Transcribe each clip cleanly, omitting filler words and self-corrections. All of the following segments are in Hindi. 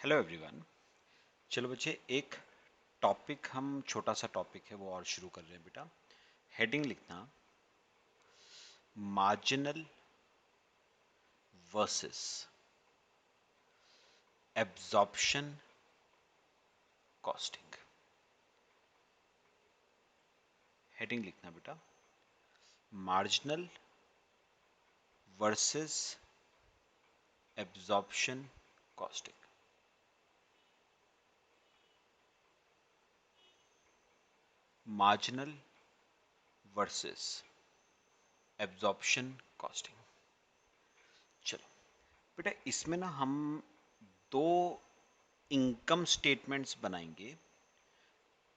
Hello everyone. चलो बच्चे, एक टॉपिक हम छोटा सा टॉपिक है वो और शुरू कर रहे हैं बेटा। हेडिंग लिखना, marginal versus absorption costing. Heading लिखना बेटा, marginal versus absorption costing. Marginal versus absorption costing. चलो बेटा, इसमें ना हम दो इनकम स्टेटमेंट्स बनाएंगे।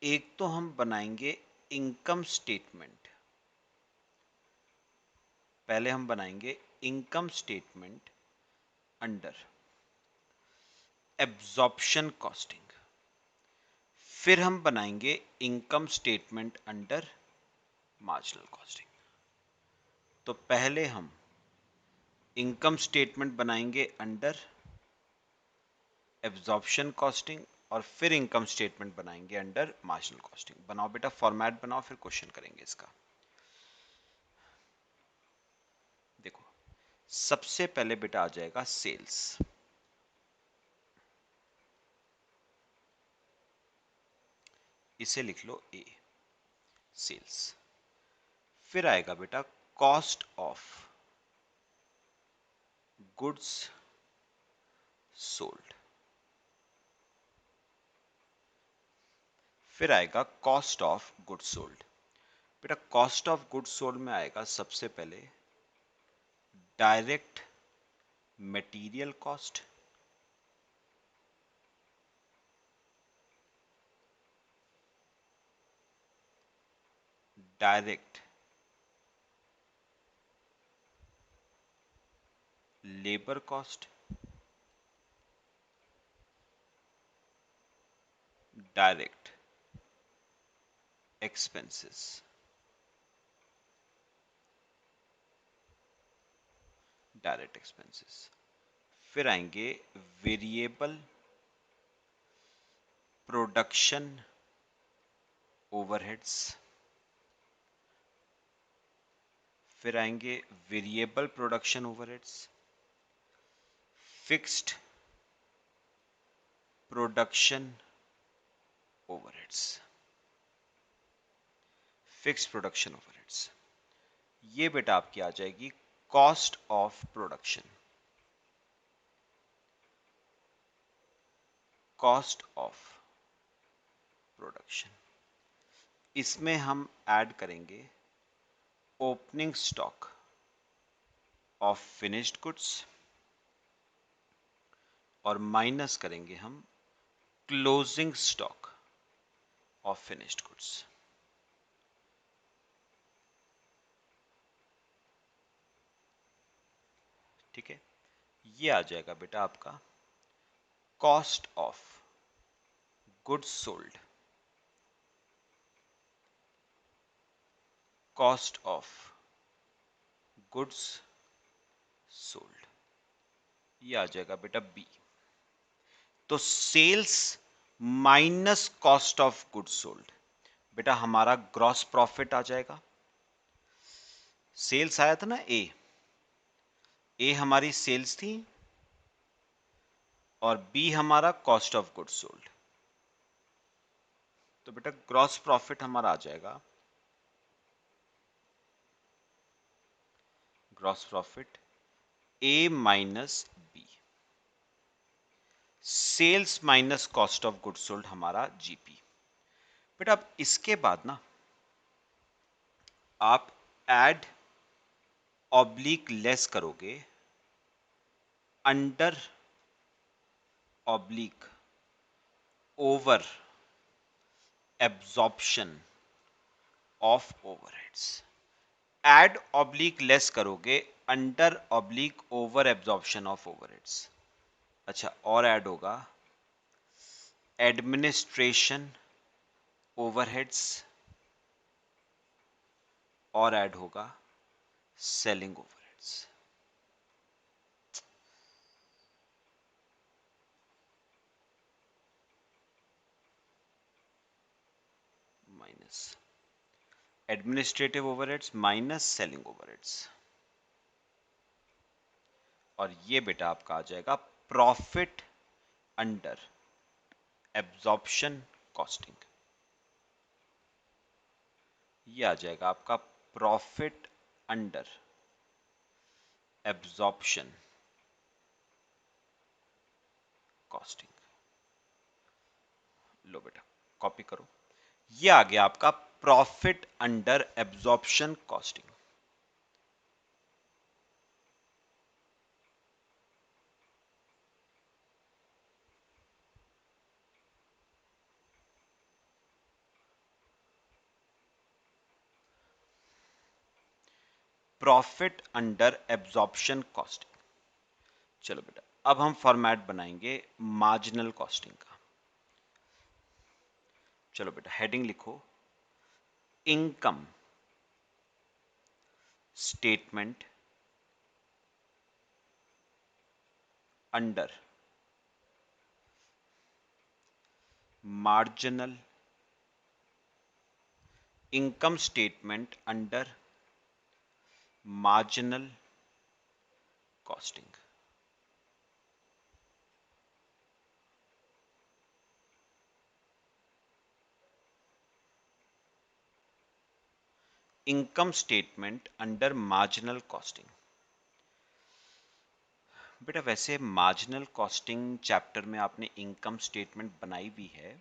एक तो हम बनाएंगे इनकम स्टेटमेंट, पहले हम बनाएंगे income statement under absorption costing, फिर हम बनाएंगे income statement under marginal costing. तो पहले हम इनकम स्टेटमेंट बनाएंगे अंडर एब्जॉर्प्शन कॉस्टिंग और फिर इनकम स्टेटमेंट बनाएंगे अंडर मार्जिनल कॉस्टिंग। बनाओ बेटा, फॉर्मेट बनाओ, फिर क्वेश्चन करेंगे इसका। देखो, सबसे पहले बेटा आ जाएगा सेल्स। इसे लिख लो ए, सेल्स। फिर आएगा बेटा कॉस्ट ऑफ गुड्स सोल्ड। फिर आएगा कॉस्ट ऑफ गुड्स सोल्ड। बेटा, कॉस्ट ऑफ गुड्स सोल्ड में आएगा सबसे पहले direct material cost, direct labour cost, direct expenses, direct expenses. फिर आएंगे वेरिएबल प्रोडक्शन ओवरहेड्स। फिर आएंगे variable production overheads, fixed production overheads, fixed production overheads. ये बेटा आपकी आ जाएगी cost of production, cost of production. इसमें हम ऐड करेंगे opening stock of finished goods और माइनस करेंगे हम closing stock of finished goods. ठीक है, ये आ जाएगा बेटा आपका cost of goods sold, cost of goods sold. ये आ जाएगा बेटा बी। तो sales minus cost of goods sold, बेटा हमारा ग्रॉस प्रॉफिट आ जाएगा। सेल्स आया था ना ए हमारी सेल्स थी और बी हमारा कॉस्ट ऑफ गुड्स सोल्ड। तो बेटा ग्रॉस प्रॉफिट हमारा आ जाएगा, gross profit A minus B, sales minus cost of goods sold हमारा जीपी। बेटा अब इसके बाद ना आप ऐड ऑब्लिक लेस करोगे under oblique over absorption of overheads. Add oblique less करोगे under oblique over absorption of overheads. अच्छा, और ऐड होगा एडमिनिस्ट्रेशन ओवरहेड्स और ऐड होगा selling overheads. Minus administrative overheads minus selling overheads, और ये बेटा आपका आ जाएगा प्रॉफिट अंडर एब्जॉर्प्शन कॉस्टिंग। ये आ जाएगा आपका प्रॉफिट अंडर एब्जॉर्प्शन कॉस्टिंग। लो बेटा कॉपी करो, ये आ गया आपका profit under absorption costing. Profit under absorption costing. चलो बेटा अब हम फॉर्मेट बनाएंगे मार्जिनल कॉस्टिंग का। चलो बेटा हेडिंग लिखो, income statement under marginal, income statement under marginal costing. Income statement under marginal costing. बेटा वैसे मार्जिनल कॉस्टिंग चैप्टर में आपने इनकम स्टेटमेंट बनाई भी है,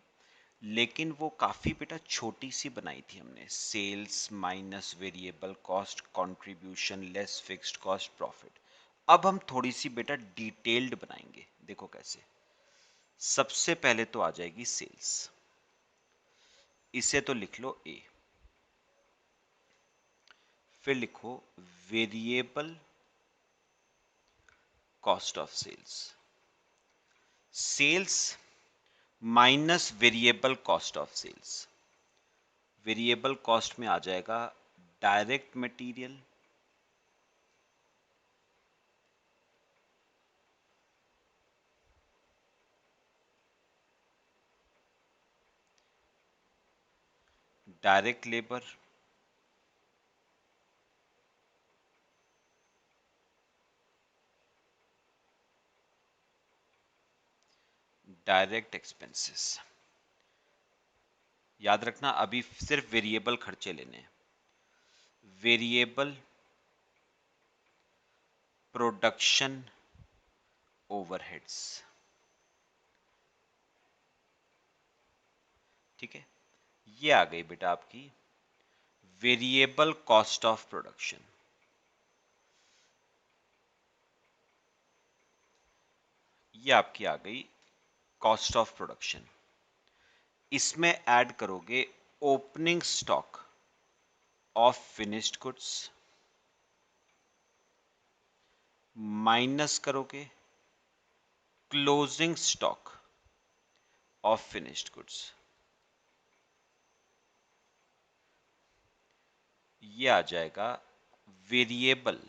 लेकिन वो काफ़ी बेटा छोटी सी बनाई थी हमने, sales minus variable cost contribution less fixed cost profit. अब हम थोड़ी सी बेटा डिटेल्ड बनाएंगे, देखो कैसे। सबसे पहले तो आ जाएगी सेल्स, इसे तो लिख लो ए, फिर लिखो variable cost of sales, sales minus variable cost of sales. Variable cost में आ जाएगा direct material, direct labour, direct expenses. याद रखना अभी सिर्फ वेरिएबल खर्चे लेने हैं, वेरिएबल प्रोडक्शन ओवरहेड्स। ठीक है, ये आ गई बेटा आपकी वेरिएबल कॉस्ट ऑफ प्रोडक्शन। ये आपकी आ गई कॉस्ट ऑफ प्रोडक्शन। इसमें ऐड करोगे opening stock of finished goods, minus करोगे closing stock of finished goods. ये आ जाएगा variable,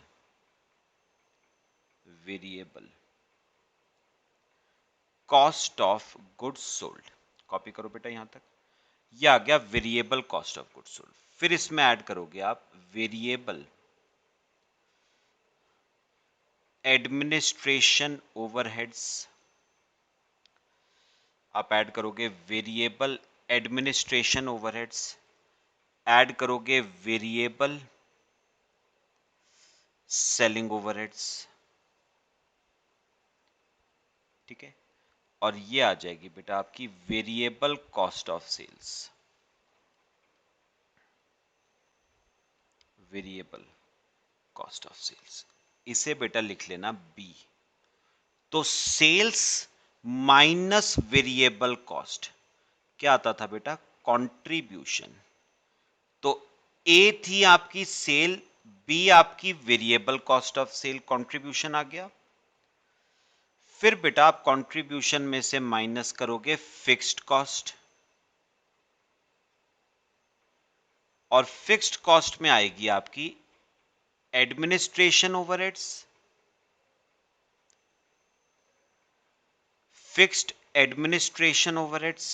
variable cost of goods sold. Copy करो बेटा यहां तक, ये आ गया variable cost of goods sold. फिर इसमें ऐड करोगे आप वेरिएबल एडमिनिस्ट्रेशन ओवरहेड्स, आप ऐड करोगे वेरिएबल एडमिनिस्ट्रेशन ओवरहेड्स, ऐड करोगे वेरिएबल सेलिंग ओवरहेड्स। ठीक है, और ये आ जाएगी बेटा आपकी variable cost of sales, variable cost of sales. इसे बेटा लिख लेना बी। तो सेल्स माइनस वेरिएबल कॉस्ट क्या आता था बेटा, कंट्रीब्यूशन। तो ए थी आपकी सेल, बी आपकी variable cost of sale, contribution आ गया। फिर बेटा आप कंट्रीब्यूशन में से माइनस करोगे फिक्स्ड कॉस्ट, और फिक्स्ड कॉस्ट में आएगी आपकी administration overheads, fixed administration overheads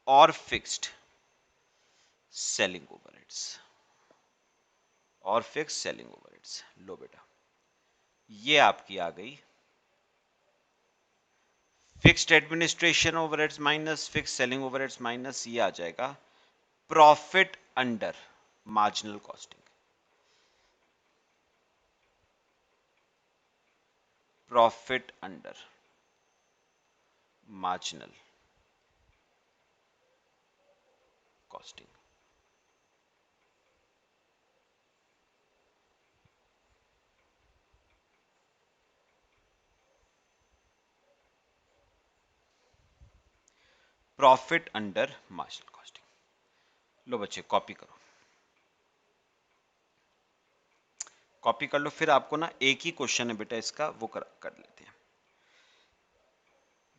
और फिक्स्ड सेलिंग ओवरहेड्स और फिक्स सेलिंग ओवरहेड्स। लो बेटा, ये आपकी आ गई fixed administration overheads minus fix selling overheads minus, ये आ जाएगा profit under marginal costing. Profit under marginal costing. Profit under marginal costing. लो बच्चे कॉपी करो, कॉपी कर लो। फिर आपको ना एक ही क्वेश्चन है बेटा इसका, वो कर लेते हैं।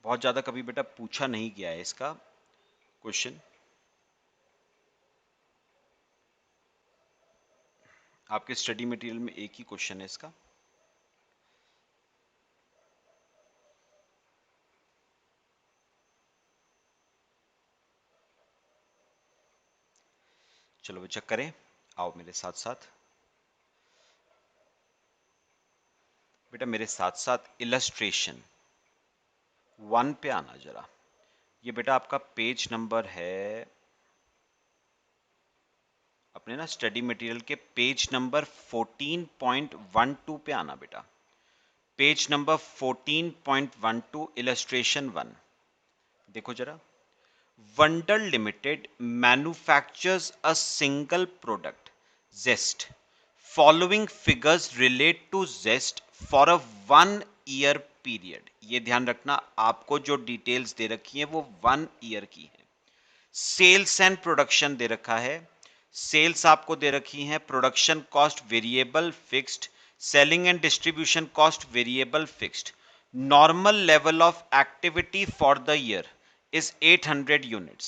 बहुत ज्यादा कभी बेटा पूछा नहीं गया है इसका क्वेश्चन। आपके स्टडी मटेरियल में एक ही क्वेश्चन है इसका। चलो बच्चा करें, आओ मेरे साथ साथ। बेटा मेरे साथ साथ इलस्ट्रेशन 1 पे आना जरा। ये बेटा आपका पेज नंबर है अपने ना स्टडी मटेरियल के पेज नंबर 14.12 पे आना बेटा। पेज नंबर 14.12 इलस्ट्रेशन 1 देखो जरा। Wonder Limited manufactures a single product Zest. Following figures relate to Zest for a 1 year period. ये ध्यान रखना, आपको जो डिटेल्स दे रखी है वो 1 ईयर की है। सेल्स एंड प्रोडक्शन दे रखा है। सेल्स आपको दे रखी है, production cost variable fixed, selling and distribution cost variable fixed. Normal level of activity for the year is 800 units.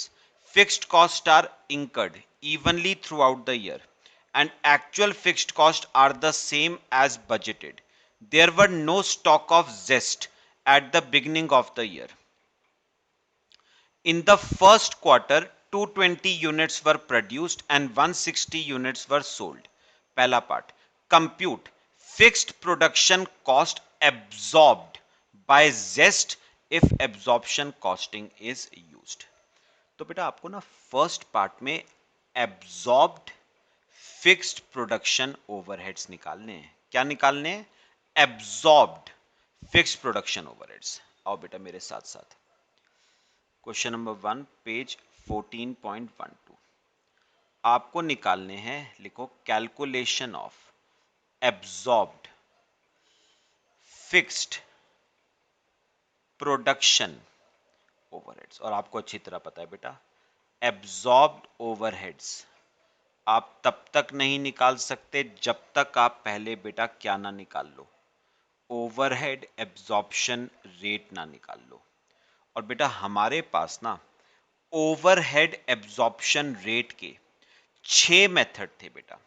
Fixed costs are incurred evenly throughout the year and actual fixed costs are the same as budgeted. There were no stock of zest at the beginning of the year. In the first quarter, 220 units were produced and 160 units were sold. पहला part, compute fixed production cost absorbed by zest if absorption costing is used. तो बेटा आपको ना फर्स्ट पार्ट में एब्जॉर्ब्ड फिक्स्ड प्रोडक्शन ओवरहेड्स निकालने हैं। क्या निकालने हैं? Absorbed fixed production overheads. आओ बेटा मेरे साथ साथ। क्वेश्चन नंबर 1 पेज 14.12 आपको निकालने हैं। लिखो calculation of absorbed fixed production overheads. और आपको अच्छी तरह पता है बेटा, एब्जॉर्ब्ड ओवरहेड्स आप तब तक नहीं निकाल सकते जब तक आप पहले बेटा क्या ना निकाल लो, ओवरहेड एब्जॉर्प्शन रेट ना निकाल लो। और बेटा हमारे पास ना ओवरहेड एब्जॉर्प्शन रेट के 6 मेथड थे बेटा।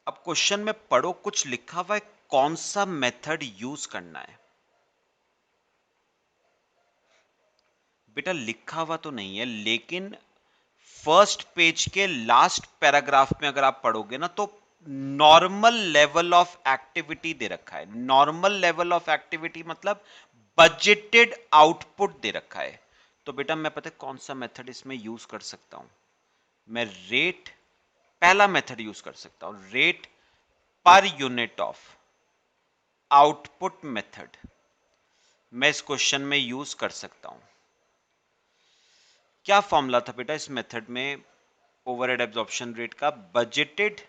अब क्वेश्चन में पढ़ो, कुछ लिखा हुआ है, कौन सा मेथड यूज करना है। बेटा लिखा हुआ तो नहीं है, लेकिन फर्स्ट पेज के लास्ट पैराग्राफ में अगर आप पढ़ोगे ना तो नॉर्मल लेवल ऑफ एक्टिविटी दे रखा है। नॉर्मल लेवल ऑफ एक्टिविटी मतलब बजटेड आउटपुट दे रखा है। तो बेटा मैं पता है कौन सा मेथड इसमें यूज कर सकता हूं। मैं रेट, पहला मेथड यूज कर सकता हूं, rate per unit of output method मैं इस क्वेश्चन में यूज कर सकता हूं। क्या फॉर्मूला था बेटा इस मेथड में ओवरहेड एब्जॉर्प्शन रेट का? Budgeted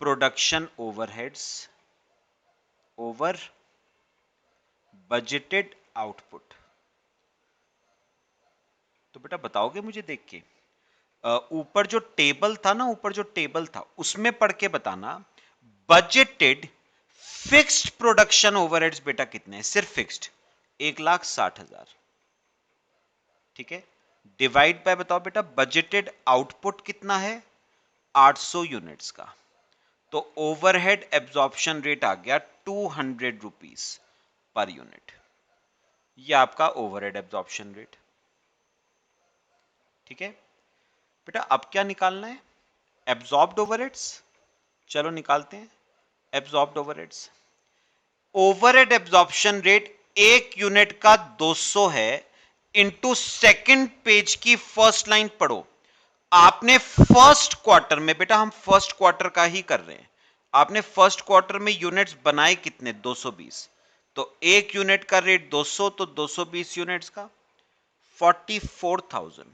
production overheads over budgeted output. तो बेटा बताओगे मुझे देख के? ऊपर जो टेबल था ना, ऊपर जो टेबल था उसमें पढ़ के बताना। बजटेड फिक्स्ड प्रोडक्शन ओवरहेड्स बेटा कितने हैं? सिर्फ फिक्स्ड 1,60,000। ठीक है, डिवाइड बाय बताओ बेटा बजटेड आउटपुट कितना है? 800 यूनिट्स का। तो ओवरहेड एब्जॉर्प्शन रेट आ गया 200 रुपीज पर यूनिट। ये आपका ओवरहेड एब्जॉर्प्शन रेट। ठीक है, बेटा अब क्या निकालना है? Absorbed overheads. चलो निकालते हैं absorbed overheads. Overhead absorption rate एक यूनिट का 200 है इंटू सेकेंड पेज की फर्स्ट लाइन पढ़ो। आपने फर्स्ट क्वार्टर में, बेटा हम फर्स्ट क्वार्टर का ही कर रहे हैं, आपने फर्स्ट क्वार्टर में यूनिट्स बनाए कितने? 220। तो एक यूनिट का रेट 200, तो 220 यूनिट्स का 44,000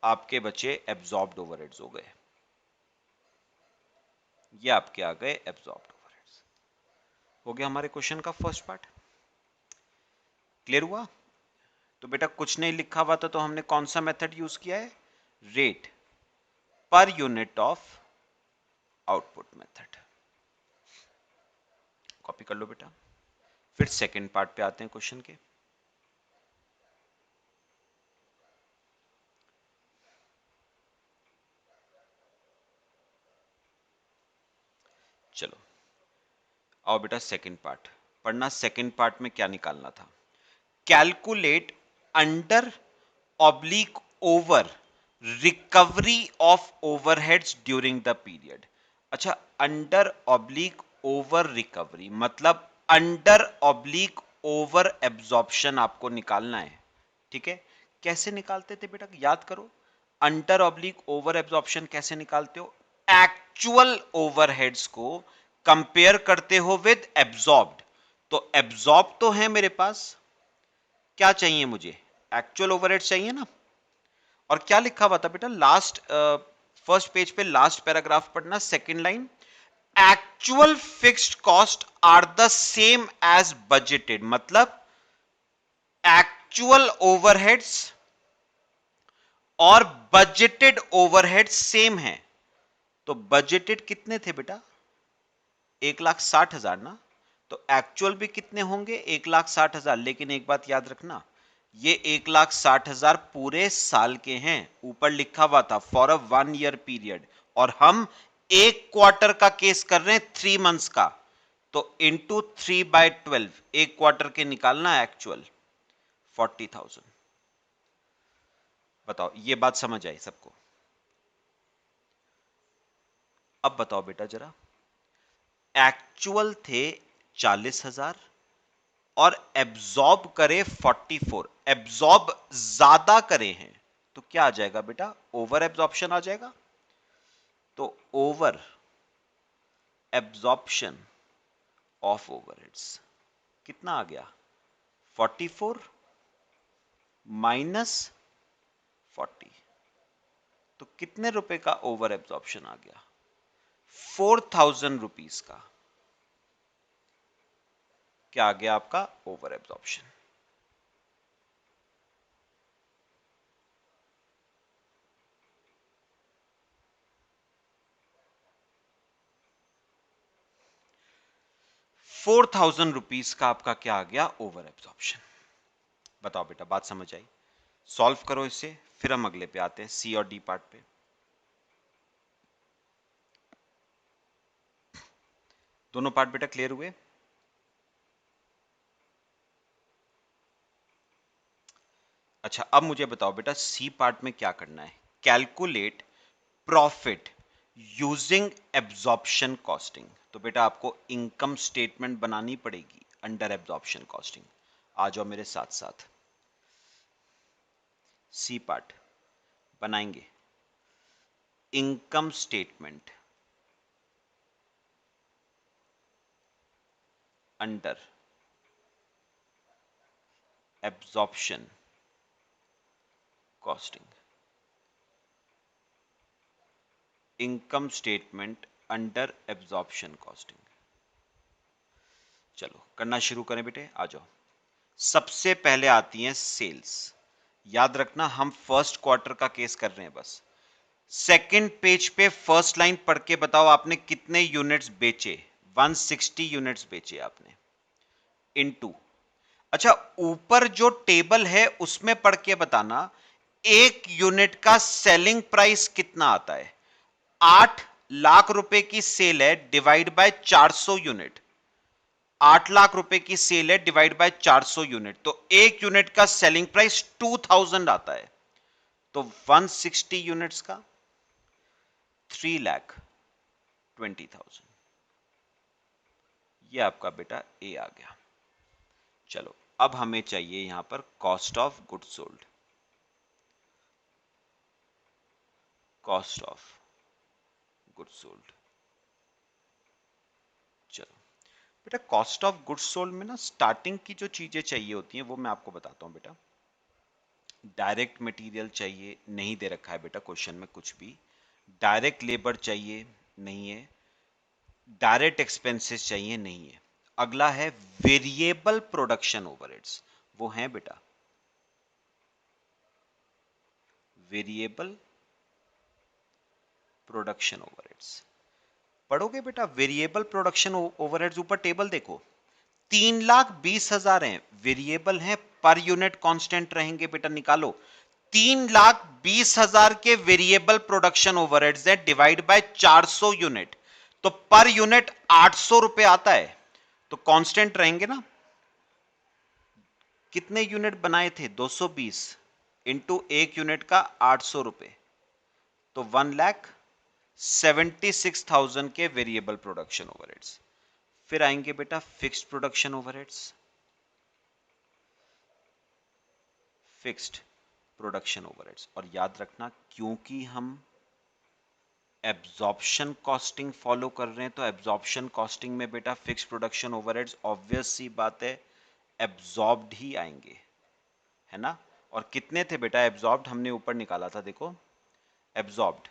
आपके बचे एब्जॉर्ब्ड ओवरहेड्स हो गए। ये आपके आ गए एब्जॉर्ब्ड ओवरहेड्स। हो गया हमारे क्वेश्चन का फर्स्ट पार्ट। क्लियर हुआ? तो बेटा कुछ नहीं लिखा हुआ था तो हमने कौन सा मेथड यूज किया है? Rate per unit of output method. Copy कर लो बेटा। फिर सेकंड पार्ट पे आते हैं क्वेश्चन के। चलो आओ बेटा सेकंड पार्ट पढ़ना। सेकंड पार्ट में क्या निकालना था? Calculate under oblique over recovery of overheads during the period. अच्छा, अंडर ऑब्लिक ओवर रिकवरी मतलब अंडर ऑब्लिक ओवर एब्जॉर्प्शन आपको निकालना है। ठीक है, कैसे निकालते थे बेटा? याद करो, अंडर ऑब्लिक ओवर एब्जॉर्प्शन कैसे निकालते हो? एक्चुअल ओवरहेड्स को कंपेयर करते हो विद एब्जॉर्ब्ड। तो एब्जॉर्ब तो है मेरे पास, क्या चाहिए मुझे? एक्चुअल ओवरहेड्स चाहिए ना। और क्या लिखा हुआ था बेटा लास्ट फर्स्ट पेज पे? लास्ट पैराग्राफ पढ़ना, second line. Actual fixed cost are the same as budgeted, मतलब एक्चुअल ओवरहेड्स और बजटेड ओवरहेड्स सेम है। तो बजटेड कितने थे बेटा? 1,60,000 ना। तो एक्चुअल भी कितने होंगे? 1,60,000। लेकिन एक बात याद रखना, ये 1,60,000 पूरे साल के हैं। ऊपर लिखा हुआ था फॉर अ 1 ईयर पीरियड, और हम एक क्वार्टर का केस कर रहे हैं, 3 मंथ्स का। तो इंटू 3/12 एक क्वार्टर के निकालना एक्चुअल 40,000। बताओ ये बात समझ आई सबको? अब बताओ बेटा जरा, एक्चुअल थे 40,000 और एब्जॉर्ब करे 44, एब्जॉर्ब ज्यादा करे हैं, तो क्या आ जाएगा बेटा? ओवर एब्जॉर्प्शन आ जाएगा। तो ओवर एब्जॉर्प्शन ऑफ ओवरहेड्स कितना आ गया? 44 माइनस 40। तो कितने रुपए का ओवर एब्जॉर्प्शन आ गया? 4,000 रुपीस का क्या आ गया आपका ओवर एब्जॉर्प्शन। 4,000 रुपीस का आपका क्या आ गया? Over absorption. बताओ बेटा बात समझ आई? सॉल्व करो इसे, फिर हम अगले पे आते हैं, सी और डी पार्ट पे। दोनों पार्ट बेटा क्लियर हुए? अच्छा अब मुझे बताओ बेटा सी पार्ट में क्या करना है? Calculate profit using absorption costing. तो बेटा आपको इनकम स्टेटमेंट बनानी पड़ेगी अंडर एब्जॉर्प्शन कॉस्टिंग। आ जाओ मेरे साथ साथ, सी पार्ट बनाएंगे। Income statement under absorption costing. Income statement under absorption costing. चलो करना शुरू करें बेटे, आ जाओ। सबसे पहले आती हैं सेल्स। याद रखना हम फर्स्ट क्वार्टर का केस कर रहे हैं बस। सेकंड पेज पे फर्स्ट लाइन पढ़ के बताओ आपने कितने यूनिट्स बेचे? 160 यूनिट्स बेचे आपने। इनटू, अच्छा ऊपर जो टेबल है उसमें पढ़ के बताना एक यूनिट का सेलिंग प्राइस कितना आता है। 8 लाख रुपए की सेल है, डिवाइड बाय 400 यूनिट। 8 लाख रुपए की सेल है, डिवाइड बाय 400 यूनिट, तो एक यूनिट का सेलिंग प्राइस 2000 आता है। तो 160 यूनिट्स का 3,20,000, ये आपका बेटा ए आ गया। चलो अब हमें चाहिए यहां पर cost of goods sold. Cost of goods sold, चलो बेटा कॉस्ट ऑफ गुड्स सोल्ड में ना स्टार्टिंग की जो चीजें चाहिए होती हैं वो मैं आपको बताता हूं बेटा। डायरेक्ट मटेरियल चाहिए, नहीं दे रखा है बेटा क्वेश्चन में कुछ भी। डायरेक्ट लेबर चाहिए, नहीं है। डायरेक्ट एक्सपेंसेस चाहिए, नहीं है। अगला है वेरिएबल प्रोडक्शन ओवरहेड्स, वो हैं बेटा वेरिएबल प्रोडक्शन ओवरहेड्स। पढ़ोगे बेटा वेरिएबल प्रोडक्शन ओवरहेड्स, ऊपर टेबल देखो 3,20,000 हैं, वेरिएबल हैं, पर यूनिट कांस्टेंट रहेंगे बेटा, निकालो 3,20,000 के वेरिएबल प्रोडक्शन ओवरहेड्स हैं, डिवाइड बाय 400 यूनिट, तो पर यूनिट 800 रुपए आता है, तो कांस्टेंट रहेंगे ना। कितने यूनिट बनाए थे 220 इंटू एक यूनिट का 800 रुपए, तो 1,76,000 के वेरिएबल प्रोडक्शन ओवरहेड्स। फिर आएंगे बेटा fixed production overheads, fixed production overheads. और याद रखना क्योंकि हम एब्जॉर्प्शन कॉस्टिंग फॉलो कर रहे हैं, तो एब्जॉर्प्शन कॉस्टिंग में बेटा फिक्स्ड प्रोडक्शन ओवरहेड्स ऑब्वियस सी बात है एब्जॉर्ब्ड ही आएंगे, है ना। और कितने थे बेटा एब्जॉर्ब्ड, हमने ऊपर निकाला था देखो, एब्जॉर्ब्ड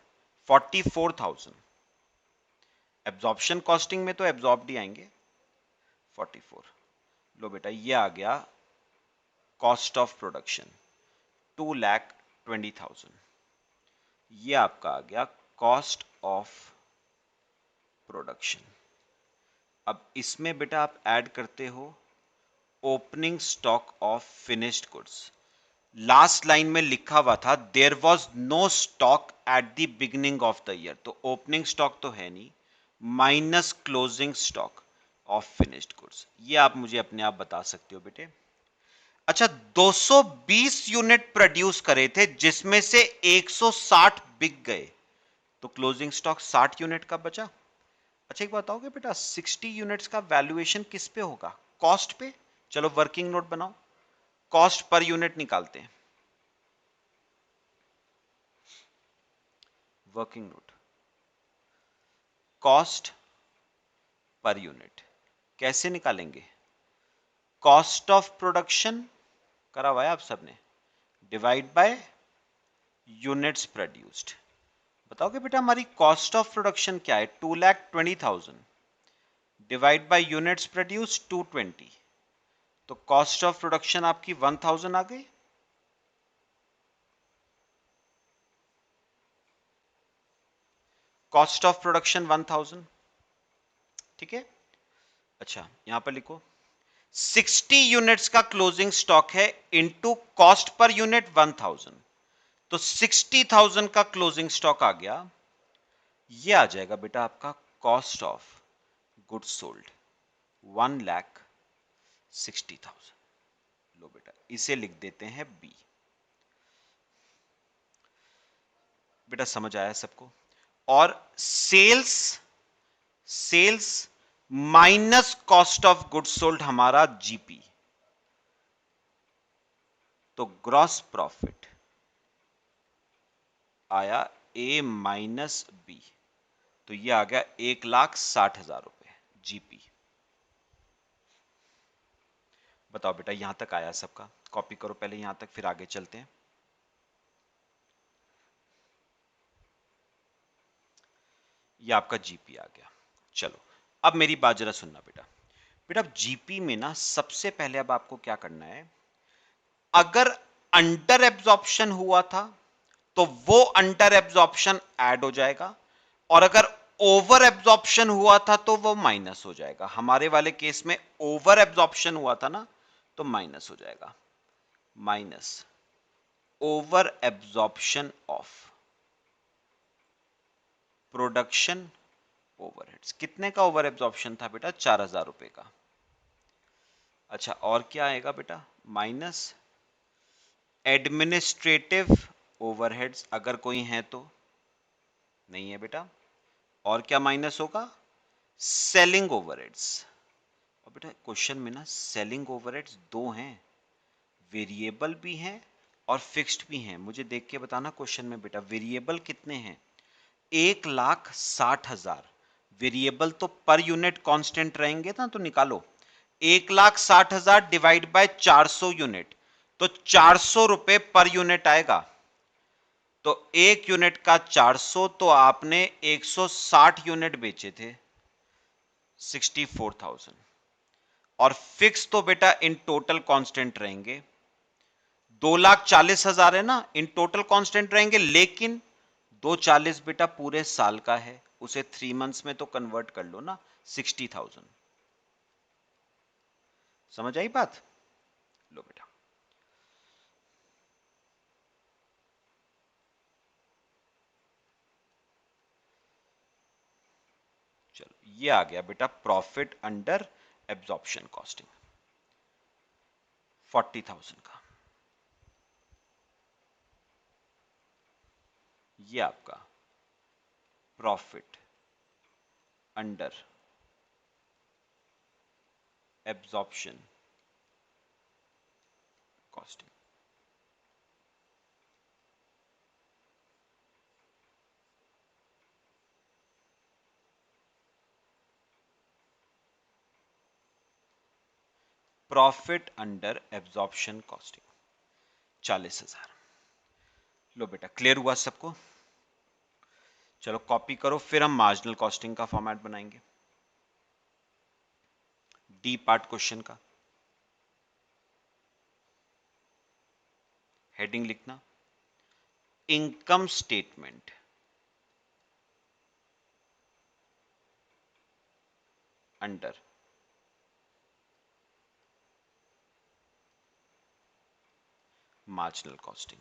44,000। एब्जॉर्प्शन कॉस्टिंग में तो एब्जॉर्ब्ड ही आएंगे 44। लो बेटा ये आ गया कॉस्ट ऑफ प्रोडक्शन 2,20,000, ये आपका आ गया कॉस्ट ऑफ प्रोडक्शन। अब इसमें बेटा आप ऐड करते हो opening stock of finished goods. Last line में लिखा हुआ था there was no stock at the beginning of the year, तो ओपनिंग स्टॉक तो है नहीं, minus closing stock of finished goods, ये आप मुझे अपने आप बता सकते हो बेटे। अच्छा 220 यूनिट प्रोड्यूस करे थे जिसमें से 160 बिक गए, तो क्लोजिंग स्टॉक 60 यूनिट का बचा। अच्छा एक बताओगे बेटा 60 यूनिट्स का वैल्यूएशन किस पे होगा, कॉस्ट पे। चलो वर्किंग नोट बनाओ, कॉस्ट पर यूनिट निकालते हैं। Working note, cost per unit कैसे निकालेंगे, कॉस्ट ऑफ प्रोडक्शन करा हुआ है आप सबने, डिवाइड बाय यूनिट्स प्रोड्यूस्ड। बताओगे बेटा हमारी कॉस्ट ऑफ प्रोडक्शन क्या है, 2,20,000 डिवाइड बाय यूनिट्स प्रोड्यूस 220, तो कॉस्ट ऑफ प्रोडक्शन आपकी 1,000 आ गई। कॉस्ट ऑफ प्रोडक्शन 1,000, ठीक है। अच्छा यहां पर लिखो 60 यूनिट्स का क्लोजिंग स्टॉक है इनटू कॉस्ट पर यूनिट 1,000, तो 60,000 का क्लोजिंग स्टॉक आ गया, ये आ जाएगा बेटा आपका कॉस्ट ऑफ गुड्स सोल्ड 1,60,000। लो बेटा इसे लिख देते हैं बी। बेटा समझ आया सबको। और sales, sales minus cost of goods sold हमारा जीपी, तो ग्रॉस प्रॉफिट आया ए माइनस बी, तो ये आ गया 1,60,000 रुपए जीपी। बताओ बेटा यहां तक आया सबका, कॉपी करो पहले यहां तक फिर आगे चलते हैं। ये आपका जीपी आ गया। चलो अब मेरी बात जरा सुनना बेटा। बेटा जीपी में ना सबसे पहले अब आपको क्या करना है, अगर अंडर एब्जॉर्प्शन हुआ था तो वो अंडर एब्जॉर्प्शन ऐड हो जाएगा, और अगर ओवर एब्जॉर्प्शन हुआ था तो वो माइनस हो जाएगा। हमारे वाले केस में ओवर एब्जॉर्प्शन हुआ था ना, तो माइनस हो जाएगा, minus over absorption of production overheads. कितने का ओवर एब्जॉर्प्शन था बेटा, 4,000 रुपए का। अच्छा और क्या आएगा बेटा, माइनस एडमिनिस्ट्रेटिव ओवरहेड्स अगर कोई है तो, नहीं है बेटा। और क्या माइनस होगा? Selling overheads. और बेटा क्वेश्चन में ना सेलिंग ओवरहेड्स दो हैं, वेरिएबल भी हैं और फिक्स्ड भी हैं। मुझे देख के बताना क्वेश्चन में बेटा वेरिएबल कितने हैं। 1,60,000 वेरिएबल तो पर यूनिट कांस्टेंट रहेंगे ना, तो निकालो 1,60,000 डिवाइड बाय 400 यूनिट, तो 400 रुपए पर यूनिट आएगा। तो एक यूनिट का 400, तो आपने 160 यूनिट बेचे थे, 64,000। और फिक्स तो बेटा इन टोटल कांस्टेंट रहेंगे, 2,40,000 है ना, इन टोटल कांस्टेंट रहेंगे, लेकिन 240 बेटा पूरे साल का है, उसे 3 मंथ्स में तो कन्वर्ट कर लो ना, 60,000। समझ आई बात? लो बेटा, चलो ये आ गया बेटा प्रॉफिट अंडर एब्जॉर्प्शन कॉस्टिंग 40,000 का। ये आपका profit under absorption costing. Profit under absorption costing 40,000। लो बेटा क्लियर हुआ सबको? चलो कॉपी करो, फिर हम मार्जिनल कॉस्टिंग का फॉर्मेट बनाएंगे। डी पार्ट क्वेश्चन का हेडिंग लिखना, income statement under marginal costing.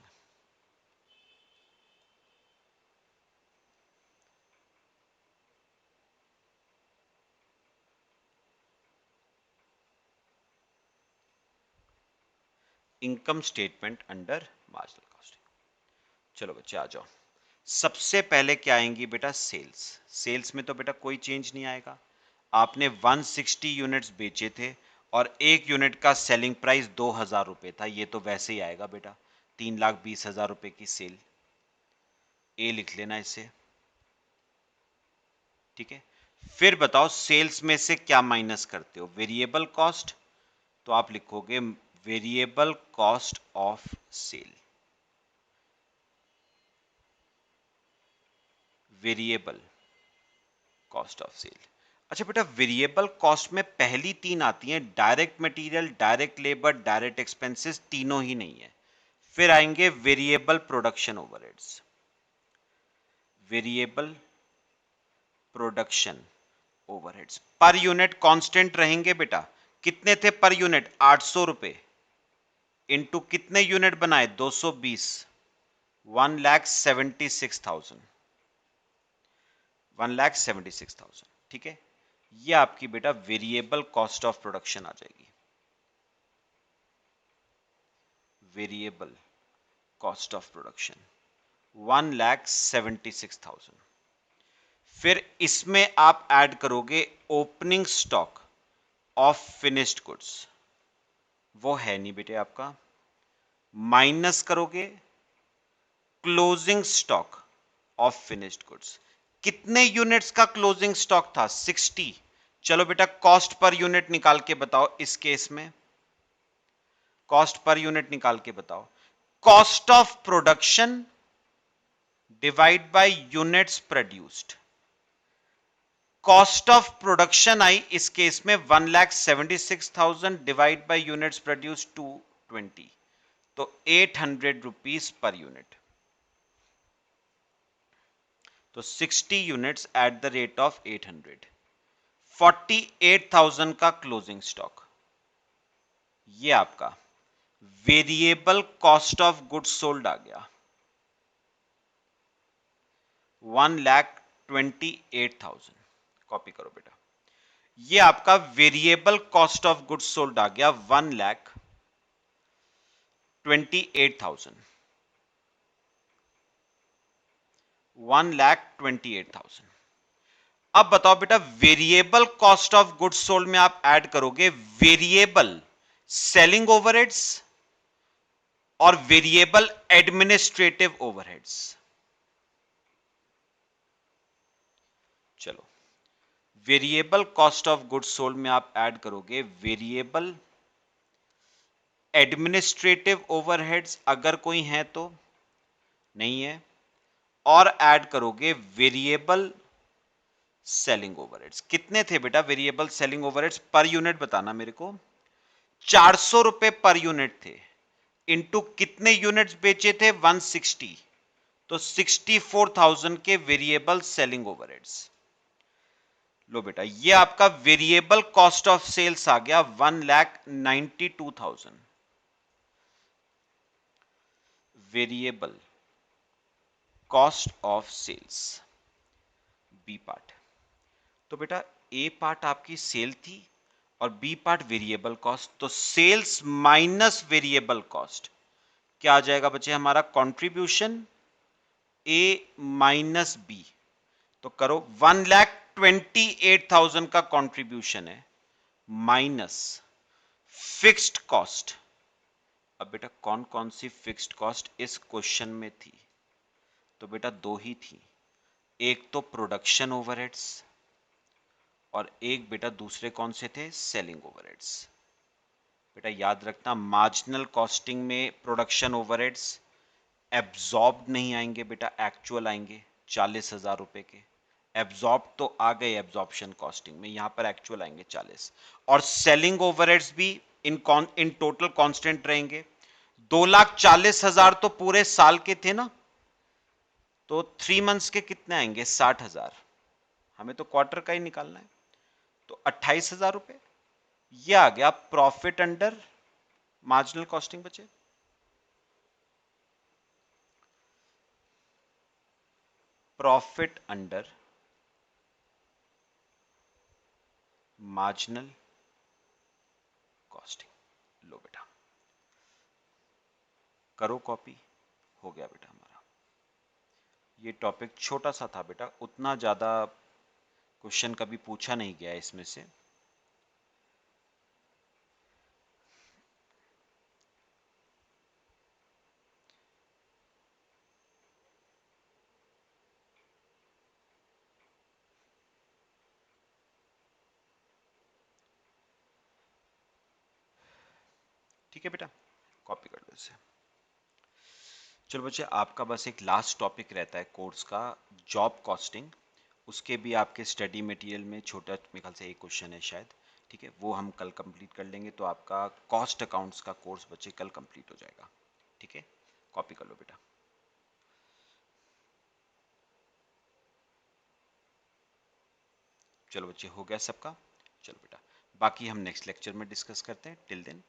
Income statement under marginal costing. चलो बच्चे आ जाओ। सबसे पहले क्या आएंगी बेटा? सेल्स। सेल्स में तो बेटा कोई चेंज नहीं आएगा, आपने 160 यूनिट्स बेचे थे और एक यूनिट का सेलिंग प्राइस 2,000 रुपए था, ये तो वैसे ही आएगा बेटा, 3,20,000 रुपए की सेल। ए लिख लेना इसे, ठीक है। फिर बताओ सेल्स में से क्या माइनस करते हो? वेरिएबल कॉस्ट, तो आप लिखोगे variable cost of sale. Variable cost of sale. अच्छा बेटा वेरिएबल कॉस्ट में पहली तीन आती हैं, direct material, direct labour, direct expenses, तीनों ही नहीं है। फिर आएंगे variable production overheads, variable production overheads per unit constant रहेंगे बेटा। कितने थे पर यूनिट? 800 रुपए इंटू कितने यूनिट बनाए? 220, 1,76,000, 1,76,000, ठीक है। ये आपकी बेटा वेरिएबल कॉस्ट ऑफ प्रोडक्शन आ जाएगी, वेरिएबल कॉस्ट ऑफ प्रोडक्शन 1,76,000। फिर इसमें आप ऐड करोगे opening stock of finished goods, वो है नहीं बेटे आपका। माइनस करोगे closing stock of finished goods. कितने यूनिट्स का क्लोजिंग स्टॉक था? 60। चलो बेटा कॉस्ट पर यूनिट निकाल के बताओ, इस केस में कॉस्ट पर यूनिट निकाल के बताओ। Cost of production divide by units produced. Cost of production I इस केस में 1,76,000 डिवाइड बाय यूनिट्स प्रोड्यूस 220, तो 800 रुपीज पर यूनिट। तो 60 units at the rate of 800, 48,000 का क्लोजिंग स्टॉक। ये आपका variable cost of goods sold आ गया 1,28,000। कॉपी करो बेटा, ये आपका variable cost of goods sold आ गया 1,28,000। 1,28,000। अब बताओ बेटा, variable cost of goods sold में आप ऐड करोगे वेरिएबल सेलिंग ओवरहेड्स और वेरिएबल एडमिनिस्ट्रेटिव ओवरहेड्स। चलो, variable cost of goods sold में आप ऐड करोगे वेरिएबल एडमिनिस्ट्रेटिव ओवरहेड्स, अगर कोई है तो, नहीं है, और ऐड करोगे वेरिएबल सेलिंग ओवरहेड्स। कितने थे बेटा variable selling overheads per unit, बताना मेरे को। 400 रुपए पर यूनिट थे, इनटू कितने यूनिट्स बेचे थे, 160, तो 64,000 के वेरिएबल सेलिंग ओवरहेड्स। लो बेटा, ये आपका वेरिएबल कॉस्ट ऑफ सेल्स आ गया 1,92,000। Variable cost of sales, B part. तो बेटा ए पार्ट आपकी सेल थी और बी पार्ट वेरिएबल कॉस्ट, तो सेल्स माइनस वेरिएबल कॉस्ट क्या आ जाएगा बच्चे हमारा, कंट्रीब्यूशन ए माइनस बी। तो करो, 1,28,000 का कंट्रीब्यूशन है माइनस फिक्स्ड कॉस्ट। अब बेटा कौन कौन सी फिक्स्ड कॉस्ट इस क्वेश्चन में थी, तो बेटा दो ही थी, एक तो प्रोडक्शन ओवरहेड्स और एक बेटा दूसरे कौन से थे, सेलिंग ओवरहेड्स। बेटा याद रखना, मार्जिनल कॉस्टिंग में प्रोडक्शन ओवरहेड्स एब्जॉर्ब नहीं आएंगे बेटा, एक्चुअल आएंगे 40,000 रुपए के। एब्जॉर्ब तो आ गए एब्जॉर्प्शन कॉस्टिंग में, यहां पर एक्चुअल आएंगे 40। और सेलिंग ओवरहेड्स भी इन टोटल कांस्टेंट रहेंगे। 2,40,000 तो पूरे साल के थे ना, तो 3 मंथ्स के कितने आएंगे, 60,000। हमें तो क्वार्टर का ही निकालना है, तो 28,000 रुपए। ये आ गया प्रॉफिट अंडर मार्जिनल कॉस्टिंग बचे। Profit under marginal costing. लो बेटा, करो कॉपी, हो गया बेटा हमारा। ये टॉपिक छोटा सा था बेटा, उतना ज्यादा क्वेश्चन कभी पूछा नहीं गया इसमें से। ठीक है बेटा, कॉपी कर लो इसे। चलो बच्चे, आपका बस एक लास्ट टॉपिक रहता है कोर्स का, जॉब कॉस्टिंग। उसके भी आपके स्टडी मटेरियल में छोटा मेरे ख्याल से एक क्वेश्चन है शायद। ठीक है, वो हम कल कंप्लीट कर लेंगे, तो आपका कॉस्ट अकाउंट्स का कोर्स बच्चे कल कंप्लीट हो जाएगा। ठीक है, कॉपी कर लो बेटा। चलो बच्चे, हो गया सबका। चलो बेटा, बाकी हम नेक्स्ट लेक्चर में डिस्कस करते हैं। Till then